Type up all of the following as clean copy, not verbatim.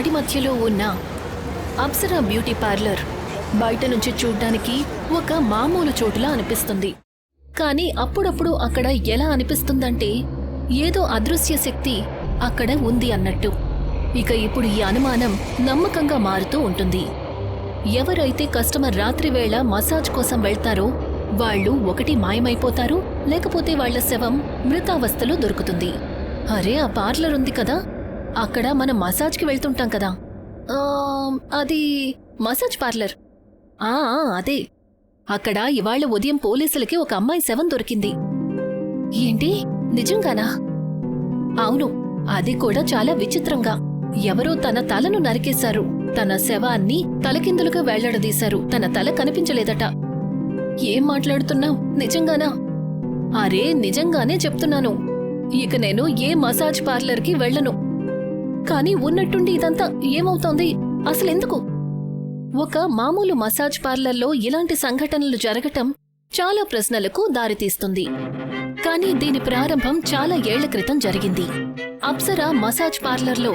నడి మధ్యలో ఉన్న అప్సరా బ్యూటీ పార్లర్ బయట నుంచి చూడ్డానికి ఒక మామూలు చోటులా అనిపిస్తుంది. కానీ అప్పుడప్పుడు అక్కడ ఎలా అనిపిస్తుందంటే ఏదో అదృశ్య శక్తి అక్కడ ఉంది అన్నట్టు. ఇక ఇప్పుడు ఈ అనుమానం నమ్మకంగా మారుతూ ఉంటుంది. ఎవరైతే కస్టమర్ రాత్రివేళ మసాజ్ కోసం వెళ్తారో వాళ్ళు ఒకటి మాయమైపోతారు, లేకపోతే వాళ్ల శవం మృతావస్థలో దొరుకుతుంది. అరే, ఆ పార్లర్ ఉంది కదా, అక్కడ మనం మసాజ్కి వెళ్తుంటాం కదా, అది మసాజ్ పార్లర్. అదే. అక్కడ ఇవాళ ఉదయం పోలీసులకి ఒక అమ్మాయి శవం దొరికింది. ఏంటి, నిజంగానా? అవును, అది కూడా చాలా విచిత్రంగా. ఎవరో తన తలను నరికేశారు, తన శవాన్ని తలకిందులుగా వేళ్లాడదీశారు. తన తల కనిపించలేదట. ఏం మాట్లాడుతున్నావు? నిజంగానా? అరే, నిజంగానే చెప్తున్నాను. ఇక నేను ఏ మసాజ్ పార్లర్కి వెళ్లను. కానీ ఉన్నట్టుండి ఇదంతా ఏమవుతోంది అసలెందుకు? ఒక మామూలు మసాజ్ పార్లర్లో ఇలాంటి సంఘటనలు జరగటం చాలా ప్రశ్నలకు దారితీస్తుంది. కానీ దీని ప్రారంభం చాలా ఏళ్ల క్రితం జరిగింది. అప్సరా మసాజ్ పార్లర్లో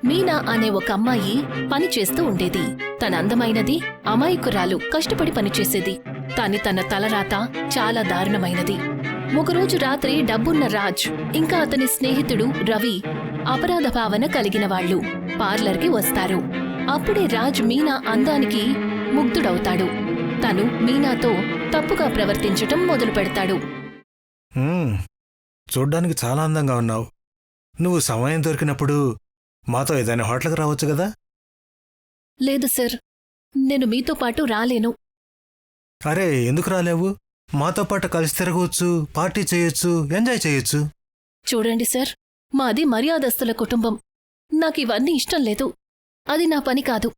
మీనా అనే ఒక అమ్మాయి పనిచేస్తూ ఉండేది. తన అందమైనది, అమాయకురాలు, కష్టపడి పనిచేసేది. కాని తన తలరాత చాలా దారుణమైనది. ఒకరోజు రాత్రి డబ్బున్న రాజ్ ఇంకా అతని స్నేహితుడు రవి అపరాధ భావన కలిగిన వాళ్లు పార్లర్కి వస్తారు. అప్పుడే రాజ్ మీనా అందానికి ముగ్ధుడవుతాడు. తను మీనాతో తప్పుగా ప్రవర్తించటం మొదలు పెడతాడు. చూడ్డానికి చాలా అందంగా ఉన్నావు. నువ్వు సమయం దొరికినప్పుడు మాతో ఏదైనా హోటల్కి రావచ్చు కదా? లేదు సార్, నేను మీతో పాటు రాలేను. అరే, ఎందుకు రాలేవు? మాతో పాటు కలిసి తిరగవచ్చు, పార్టీ చేయొచ్చు, ఎంజాయ్ చేయొచ్చు. చూడండి సార్, మాది మర్యాదస్తుల కుటుంబం. నాకివన్నీ ఇష్టం లేదు. అది నా పని కాదు.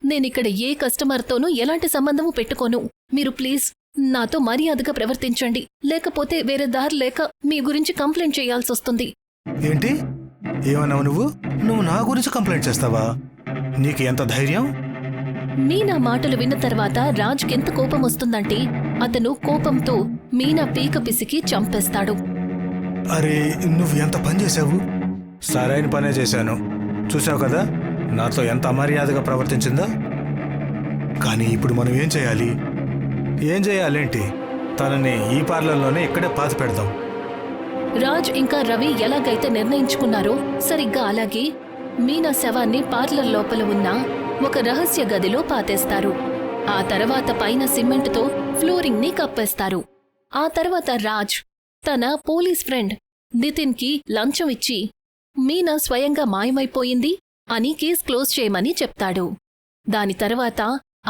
నేనిక్కడ ఏ కస్టమర్తోనూ ఎలాంటి సంబంధము పెట్టుకోను. మీరు ప్లీజ్ నాతో మర్యాదగా ప్రవర్తించండి, లేకపోతే వేరే దారి లేక మీ గురించి కంప్లైంట్ చేయాల్సొస్తుంది. ఏంటి? ఏమన్నావు నువ్వు? నువ్వు నా గురించి కంప్లైంట్ చేస్తావా? నీకు ఎంత ధైర్యం? మీనా మాటలు విన్న తర్వాత రాజ్కెంత కోపం వస్తుందంటే అతను కోపంతో మీనా పీక పిసికి చంపేస్తాడు. అరే, నువ్వు ఎంత పని చేశావు? సరైన పనే చేశాను. చూసావు కదా నాతో ఎంత అమర్యాదగా ప్రవర్తించిందో. కానీ ఇప్పుడు మనం ఏం చేయాలి? ఏం చేయాలేంటి? తనని ఈ పార్లర్లోనే ఇక్కడే పాతి పెడదాం. రాజ్ ఇంకా రవి ఎలాగైతే నిర్ణయించుకున్నారో సరిగ్గా అలాగే మీనా శవాన్ని పార్లర్ లోపల ఉన్న ఒక రహస్య గదిలో పాతేస్తారు. ఆ తర్వాత పైన సిమెంట్తో ఫ్లోరింగ్ ని కప్పేస్తారు. ఆ తర్వాత రాజ్ తన పోలీస్ ఫ్రెండ్ నితిన్కి లంచం ఇచ్చి మీనా స్వయంగా మాయమైపోయింది అని కేస్ క్లోజ్ చేయమని చెప్తాడు. దాని తర్వాత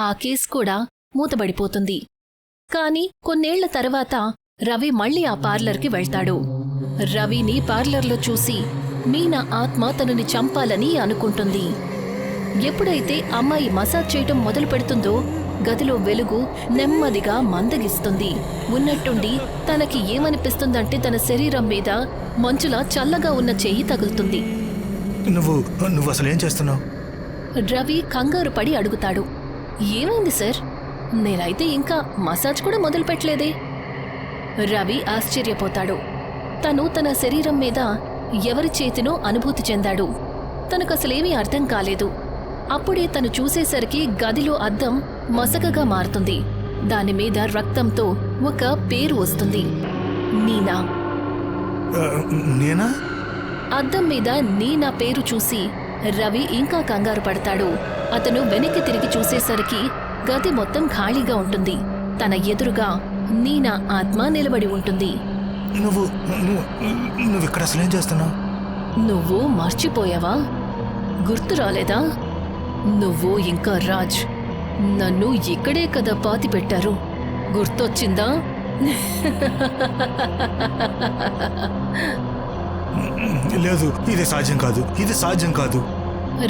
ఆ కేస్ కూడా మూతబడిపోతుంది. కాని కొన్నేళ్ల తర్వాత రవి మళ్లీ ఆ పార్లర్కి వెళ్తాడు. రవిని పార్లర్లో చూసి మీనా ఆత్మ తనని చంపాలని అనుకుంటుంది. ఎప్పుడైతే అమ్మాయి మసాజ్ చేయటం మొదలు పెడుతుందో గదిలో వెలుగు నెమ్మదిగా మందగిస్తుంది. ఉన్నట్టుండి తనకి ఏమనిపిస్తుందంటే తన శరీరం మీద మంచులా చల్లగా ఉన్న చెయ్యి తగులుతుంది. నువ్వు అసలేం చేస్తున్నావు? రవి కంగారు పడి అడుగుతాడు. ఏమైంది సార్? నేనైతే ఇంకా మసాజ్ కూడా మొదలు పెట్టలేదే. రవి ఆశ్చర్యపోతాడు. తను తన శరీరం మీద ఎవరి చేతినో అనుభూతి చెందాడు. తనకసలేమీ అర్థం కాలేదు. అప్పుడే తను చూసేసరికి గదిలో అద్దం మసకగా మారుతుంది. దానిమీద రక్తంతో ఒక పేరు వస్తుంది, నీనా. నేనా? అద్దం మీద నీనా పేరు చూసి రవి ఇంకా కంగారు పడతాడు. అతను వెనక్కి తిరిగి చూసేసరికి గది మొత్తం ఖాళీగా ఉంటుంది. తన ఎదురుగా నీనా ఆత్మ నిలబడి ఉంటుంది. నువ్వు ఇక్కడ అసలేం చేస్తున్నావు? నువ్వు మర్చిపోయావా? గుర్తు రాలేదా? నువ్వు ఇంకా రాజ్ నన్ను ఇక్కడే కదా పాతి పెట్టారు. గుర్తొచ్చిందా? లేదు, ఇది సాధ్యం కాదు.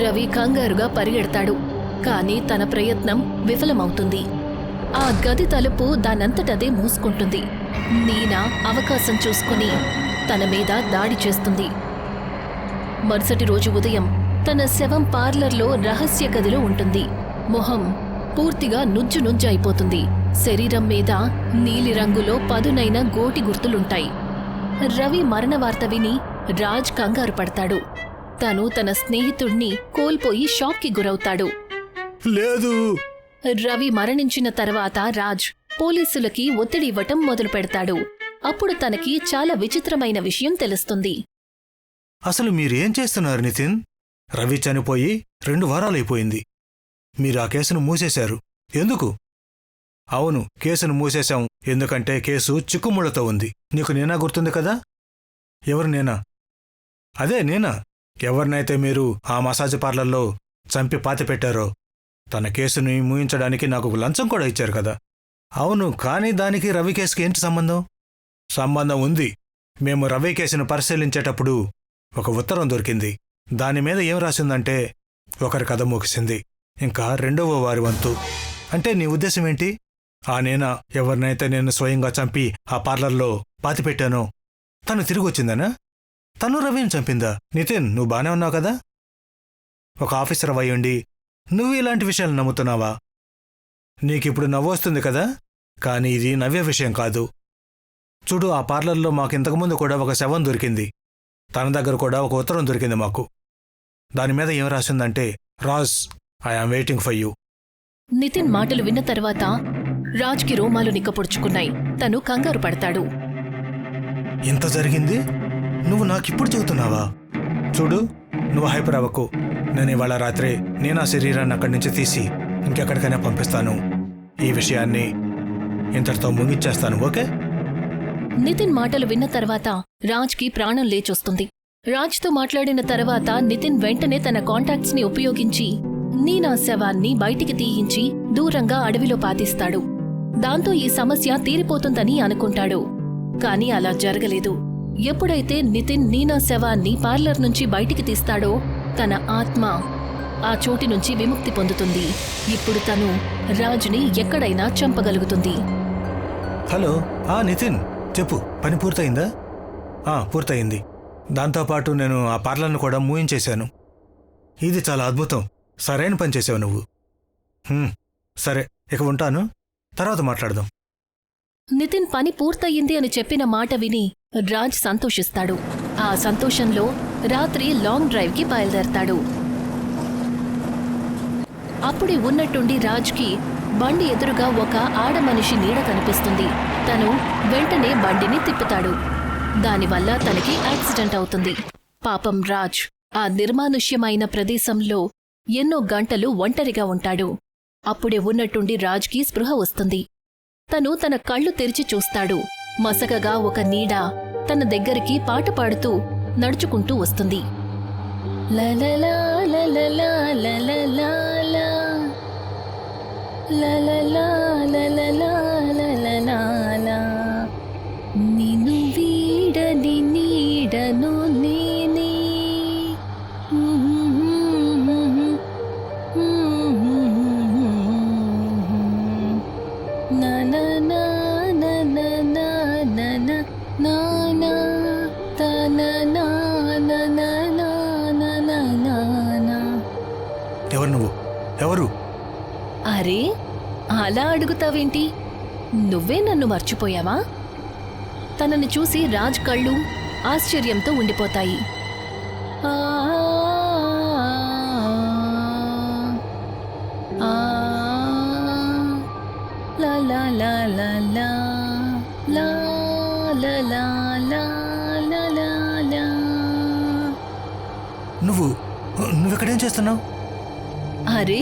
రవి కంగారుగా పరిగెడతాడు. కాని తన ప్రయత్నం విఫలమవుతుంది. ఆ గది తలుపు దానంతటదే మూసుకుంటుంది. నీనా అవకాశం చూసుకుని తన మీద దాడి చేస్తుంది. మరుసటి రోజు ఉదయం తన శవం పార్లర్లో రహస్య గదిలో ఉంటుంది. మొహం పూర్తిగా నుజ్జు అయిపోతుంది. శరీరం మీద నీలిరంగులో పదునైన గోటి గుర్తులుంటాయి. రవి మరణ వార్త విని రాజ్ కంగారు పడతాడు. తను తన స్నేహితుణ్ణి కోల్పోయి షాక్కి గురవుతాడు. లేదు. రవి మరణించిన తర్వాత రాజ్ పోలీసులకి ఒత్తిడి ఇవ్వటం మొదలు పెడతాడు. అప్పుడు తనకి చాలా విచిత్రమైన విషయం తెలుస్తుంది. అసలు మీరేం చేస్తున్నారు నితిన్? రవి చనిపోయి 2 వారాలైపోయింది. మీరు ఆ కేసును మూసేశారు. ఎందుకు? అవును, కేసును మూసేశాం. ఎందుకంటే కేసు చిక్కుముళ్లతో ఉంది. నీకు నేనా గుర్తుంది కదా? ఎవరు నేనా? అదే నేనా. ఎవరినైతే మీరు ఆ మసాజ్ పార్లర్లో చంపి పాతిపెట్టారో తన కేసుని మూయించడానికి నాకు లంచం కూడా ఇచ్చారు కదా. అవును, కానీ దానికి రవి కేసుకి ఏంటి సంబంధం? సంబంధం ఉంది. మేము రవి కేసును పరిశీలించేటప్పుడు ఒక ఉత్తరం దొరికింది. దానిమీద ఏం రాసిందంటే ఒకరి కథ ముగిసింది, ఇంకా 2వ వారి వంతు. అంటే నీ ఉద్దేశం ఏంటి? ఆ నేనా ఎవరినైతే నేను స్వయంగా చంపి ఆ పార్లర్లో పాతిపెట్టానో తను తిరిగొచ్చిందనా? తను రవిని చంపిందా? నితిన్, నువ్వు బానే ఉన్నావు కదా? ఒక ఆఫీసర్ అయ్యుండి నువ్వు ఇలాంటి విషయాలు నమ్ముతున్నావా? నీకిప్పుడు నవ్వొస్తుంది కదా, కానీ ఇది నవ్వే విషయం కాదు. చూడు, ఆ పార్లర్లో మాకింతకుముందు కూడా ఒక శవం దొరికింది. తన దగ్గర కూడా ఒక ఉత్తరం దొరికింది మాకు. దానిమీద ఏం రాసిందంటే, Raj, I am waiting for you. Nitin మాటలు విన్న తర్వాత రాజ్కి రోమాలు నిక్కపొడుచుకున్నాయి. తను కంగారు పడతాడు. ఇంత జరిగింది? నువ్వు నాకిప్పుడు చెబుతున్నావా? చూడు, నువ్వు హైపర్ అవ్వకు. నేను ఇవాళ రాత్రే నేను ఆ శరీరాన్ని అక్కడి నుంచి తీసి ఇంకెక్కడికైనా పంపిస్తాను. ఈ విషయాన్ని ఇంతటితో ముగించేస్తాను, ఓకే? నితిన్ మాటలు విన్న తర్వాత రాజ్కి ప్రాణం లేచొస్తుంది. రాజ్తో మాట్లాడిన తర్వాత నితిన్ వెంటనే తన కాంటాక్ట్స్ ని ఉపయోగించి నీనా శవాన్ని బయటికి తీయించి దూరంగా అడవిలో పాతిస్తాడు. దాంతో ఈ సమస్య తీరిపోతుందని అనుకుంటాడు. కాని అలా జరగలేదు. ఎప్పుడైతే నితిన్ నీనా శవాన్ని పార్లర్ నుంచి బయటికి తీస్తాడో తన ఆత్మ ఆ చోటి నుంచి విముక్తి పొందుతుంది. ఇప్పుడు తను రాజ్ని ఎక్కడైనా చంపగలుగుతుంది. హలో, నితిన్ చెప్పు, పని పూర్తయిందా? పూర్తయింది. దాంతోపాటు నేను ఆ పార్లర్ను కూడా మూయించేశాను. ఇది చాలా అద్భుతం. సరైన పని చేసావు నువ్వు. సరే, ఇక ఉంటాను. తర్వాత మాట్లాడదాం. నితిన్ పని పూర్తయింది అని చెప్పిన మాట విని రాజ్ సంతోషిస్తాడు. ఆ సంతోషంలో రాత్రి లాంగ్ డ్రైవ్కి బయలుదేరతాడు. అప్పుడే ఉన్నట్టుండి రాజ్కి బండి ఎదురుగా ఒక ఆడమనిషి నీడ కనిపిస్తుంది. తను వెంటనే బండిని తిప్పుతాడు. దానివల్ల తనకి యాక్సిడెంట్ అవుతుంది. పాపం రాజ్ ఆ నిర్మానుష్యమైన ప్రదేశంలో ఎన్నో గంటలు ఒంటరిగా ఉంటాడు. అప్పుడే ఉన్నట్టుండి రాజ్కి స్పృహ వస్తుంది. తను తన కళ్ళు తెరిచి చూస్తాడు. మసకగా ఒక నీడ తన దగ్గరికి పాట పాడుతూ నడుచుకుంటూ వస్తుంది. లలలా లలలా లలలా లలలా లలలా లలలా నిన్ను వీడని నీడను నేనే ఎవరు నువ్వు? ఎవరు? అరే, అలా అడుగుతావేంటి? నువ్వే నన్ను మర్చిపోయావా? తనని చూసి రాజ్ కళ్ళు ఆశ్చర్యంతో ఉండిపోతాయి. నువ్వెక్కడేం చేస్తున్నావు? అరే,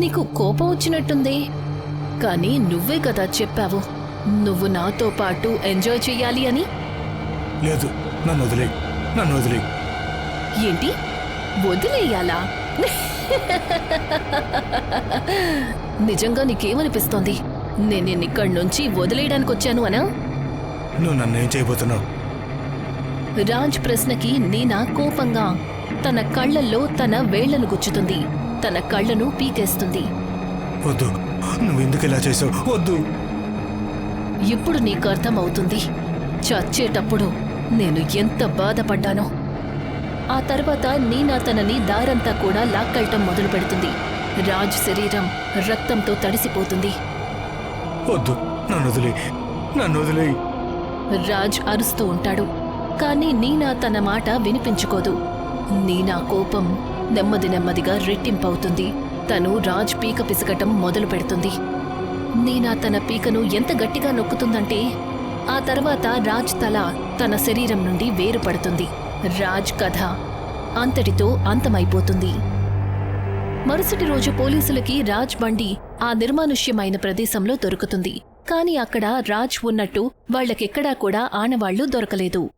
నీకు కోపం వచ్చినట్టుంది. కానీ నువ్వే కదా చెప్పావు నువ్వు నాతో పాటు ఎంజాయ్ చెయ్యాలి అని. లేదు, నన్ను వదిలేయ్. ఏంటి, వదిలేయాలా? నిజంగా నీకేమనిపిస్తోంది? నేనిక్కడి నుంచి వదిలేయడానికి వచ్చాను అనా? నువ్వు నన్నేం చేయబోతున్నావు? రాజ్ ప్రశ్నకి నీనా కోపంగా తన కళ్లల్లో తన వేళ్లను గుచ్చుతుంది. తన కళ్లను పీకేస్తుంది. వద్దు, నువ్వెందుకు ఇలా చేసావు? వద్దు. ఇప్పుడు నీకు అర్థమవుతుంది చచ్చేటప్పుడు నేను ఎంత బాధపడ్డానో. ఆ తర్వాత నీనా తనని దారంతా కూడా లాక్కెళ్ళటం మొదలు పెడుతుంది. రాజ్ శరీరం రక్తంతో తడిసిపోతుంది. వద్దు, నన్ను వదిలేయ్. రాజ్ అరుస్తూ ఉంటాడు. కానీ నీనా తన మాట వినిపించుకోదు. నీనా కోపం నెమ్మదిగా రెట్టింపవుతుంది. తను రాజ్ పీక పిసకటం మొదలు పెడుతుంది. నీనా తన పీకను ఎంత గట్టిగా నొక్కుతుందంటే ఆ తర్వాత రాజ్ తల తన శరీరం నుండి వేరుపడుతుంది. రాజ్ కథ అంతటితో అంతమైపోతుంది. మరుసటి రోజు పోలీసులకి రాజ్ బండి ఆ నిర్మానుష్యమైన ప్రదేశంలో దొరుకుతుంది. కాని అక్కడ రాజ్ ఉన్నట్టు వాళ్లకెక్కడా కూడా ఆనవాళ్లు దొరకలేదు.